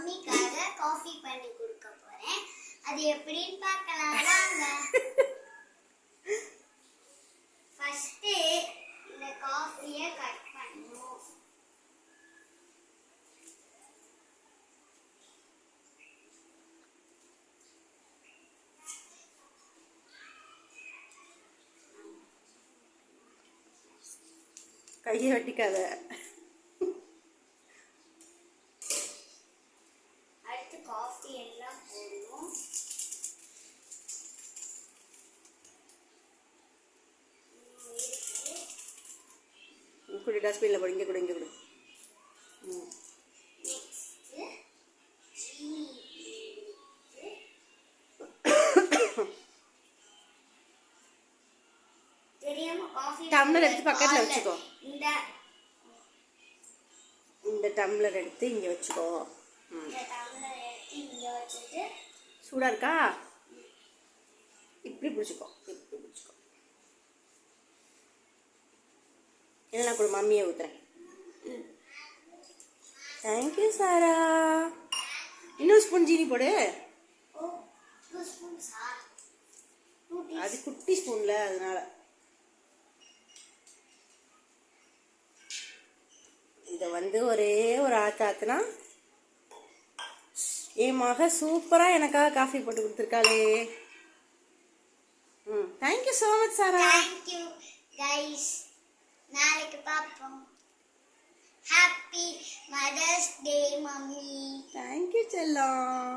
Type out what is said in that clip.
மம்மிக்காக coffee பண்ணி கொடுக்க போறேன். அது எப்படின்னு பார்க்கலாம் வாங்க. ஃபர்ஸ்ட் இந்த காஃபியை கட் பண்ணணும். கையை வெட்டிக்காத. அடுத்து காஃபி எல்லாம் போடணும். குடி டஸ்ட்பின்ல போடு. இங்கே கொடு, இங்கே கொடு. டம்ளர் எடுத்து பக்கத்தில் வச்சுக்கோ. இந்த டம்ளர் எடுத்து இங்கே வச்சுக்கோ. சூடாக இருக்கா? இப்படி பிடிச்சிக்கோ, இப்படி பிடிச்சிக்கோ. இல்லைனா கூட மம்மியை ஊற்றுறேன். தேங்க்யூ சாரா. இன்னொரு ஸ்பூன் ஜீனி போடு. அது குட்டி ஸ்பூன்ல, அதனால. இதை வந்து ஒரே ஒரு ஆத்தாத்துனா என் மக சூப்பராக எனக்காக காஃபி போட்டு கொடுத்துருக்காளே. Thank you so much Sara. Thank you guys. நாளைக்கு பார்ப்போம். Happy mother's day mummy. Thank you செல்லம்.